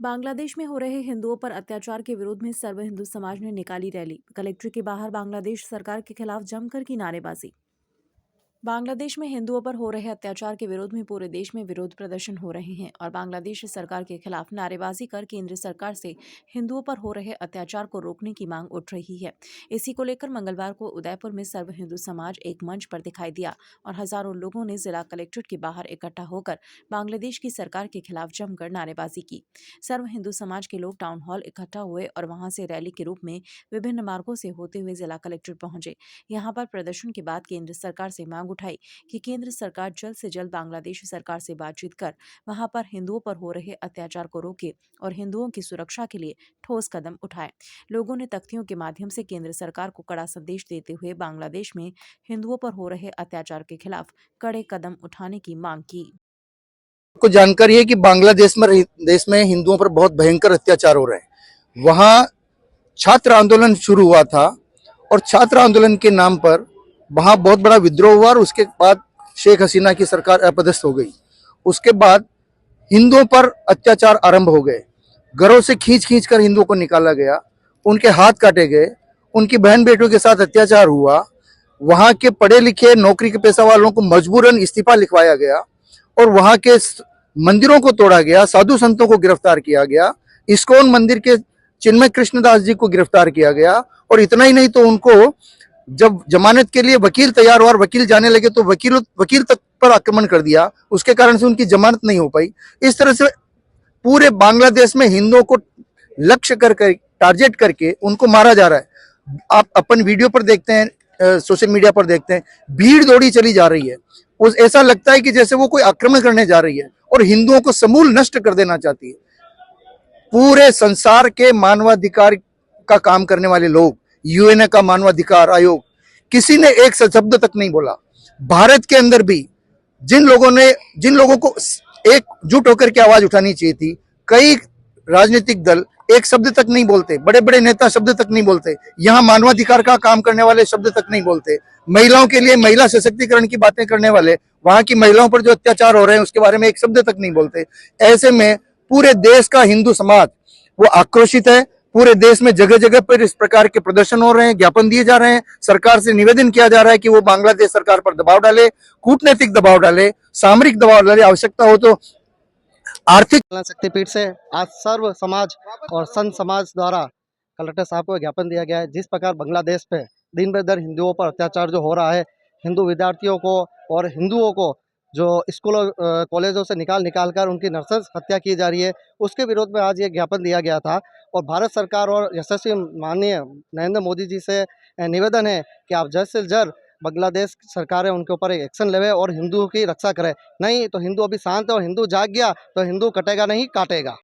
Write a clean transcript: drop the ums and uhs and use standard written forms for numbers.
बांग्लादेश में हो रहे हिंदुओं पर अत्याचार के विरोध में सर्व हिंदू समाज ने निकाली रैली। कलेक्ट्रेट के बाहर बांग्लादेश सरकार के खिलाफ जमकर की नारेबाजी। बांग्लादेश में हिंदुओं पर हो रहे अत्याचार के विरोध में पूरे देश में विरोध प्रदर्शन हो रहे हैं और बांग्लादेश सरकार के खिलाफ नारेबाजी कर केंद्र सरकार से हिंदुओं पर हो रहे अत्याचार को रोकने की मांग उठ रही है। इसी को लेकर मंगलवार को उदयपुर में सर्व हिंदू समाज एक मंच पर दिखाई दिया और हजारों लोगों ने जिला कलेक्ट्रेट के बाहर इकट्ठा होकर बांग्लादेश की सरकार के खिलाफ जमकर नारेबाजी की। सर्व हिंदू समाज के लोग टाउन हॉल इकट्ठा हुए और वहां से रैली के रूप में विभिन्न मार्गों से होते हुए जिला कलेक्ट्रेट पहुंचे। यहां पर प्रदर्शन के बाद केंद्र सरकार से मांग उठाई कि केंद्र सरकार जल्द से जल्द बांग्लादेश सरकार से बातचीत कर वहां पर हिंदुओं पर हो रहे अत्याचार को रोके और हिंदुओं की सुरक्षा के लिए ठोस कदम उठाए। लोगों ने तख्तियों के माध्यम से केंद्र सरकार को कड़ा संदेश देते हुए बांग्लादेश में हिंदुओं पर हो रहे अत्याचार के खिलाफ कड़े कदम उठाने की मांग की। को जानकारी है कि बांग्लादेश में हिंदुओं पर बहुत भयंकर अत्याचार हो रहे हैं। वहां छात्र आंदोलन शुरू हुआ था और छात्र आंदोलन के नाम पर वहां बहुत बड़ा विद्रोह हुआ और उसके बाद शेख हसीना की सरकार अपदस्थ हो गई। उसके बाद हिंदुओं पर अत्याचार आरंभ हो गए। घरों से खींच खींच कर हिंदुओं को निकाला गया, उनके हाथ काटे गए, उनकी बहन बेटियों के साथ अत्याचार हुआ। वहां के पढ़े लिखे नौकरी के पेशा वालों को मजबूरन इस्तीफा लिखवाया गया और वहां के मंदिरों को तोड़ा गया, साधु संतों को गिरफ्तार किया गया, इस्कॉन मंदिर के चिन्मय कृष्णदास जी को गिरफ्तार किया गया। और इतना ही नहीं तो उनको जब जमानत के लिए वकील तैयार हुआ और वकील जाने लगे तो वकील तक पर आक्रमण कर दिया, उसके कारण से उनकी जमानत नहीं हो पाई। इस तरह से पूरे बांग्लादेश में हिंदुओं को लक्ष्य करके टारगेट करके उनको मारा जा रहा है। आप अपन वीडियो पर देखते हैं, सोशल मीडिया पर देखते हैं, भीड़ दौड़ी चली जा रही है। उस ऐसा लगता है कि जैसे वो कोई आक्रमण करने जा रही है और हिंदुओं को समूल नष्ट कर देना चाहती है। पूरे संसार के मानवाधिकार का काम करने वाले लोग, यूएनए का मानवाधिकार आयोग, किसी ने एक शब्द तक नहीं बोला। भारत के अंदर भी जिन लोगों को एकजुट होकर के आवाज उठानी चाहिए थी, कई राजनीतिक दल एक शब्द तक नहीं बोलते, बड़े बड़े नेता शब्द तक नहीं बोलते, यहाँ मानवाधिकार का काम करने वाले शब्द तक नहीं बोलते, महिलाओं के लिए महिला सशक्तिकरण की बातें करने वाले, वहां की महिलाओं पर जो अत्याचार हो रहे हैं उसके बारे में एक शब्द तक नहीं बोलते। ऐसे में पूरे देश का हिंदू समाज वो आक्रोशित है। पूरे देश में जगह जगह पर इस प्रकार के प्रदर्शन हो रहे हैं, ज्ञापन दिए जा रहे हैं, सरकार से निवेदन किया जा रहा है कि वो बांग्लादेश सरकार पर दबाव डाले, कूटनीतिक दबाव डाले, सामरिक दबाव डाले, आवश्यकता हो तो आर्थिक। शक्तिपीठ से आज सर्व समाज और संत समाज द्वारा कलेक्टर साहब को ज्ञापन दिया गया है। जिस प्रकार बांग्लादेश पे दिन ब दिन हिंदुओं पर अत्याचार जो हो रहा है, हिंदू विद्यार्थियों को और हिंदुओं को जो स्कूलों कॉलेजों से निकाल कर उनकी नरसंस हत्या की जा रही है, उसके विरोध में आज ये ज्ञापन दिया गया था। और भारत सरकार और यशस्वी माननीय नरेंद्र मोदी जी से निवेदन है कि आप जल्द से जल्द बांग्लादेश सरकार है उनके ऊपर एक एक्शन लेवे और हिंदुओं की रक्षा करे। नहीं तो हिंदू अभी शांत है और हिंदू जाग गया तो हिंदू कटेगा नहीं, काटेगा।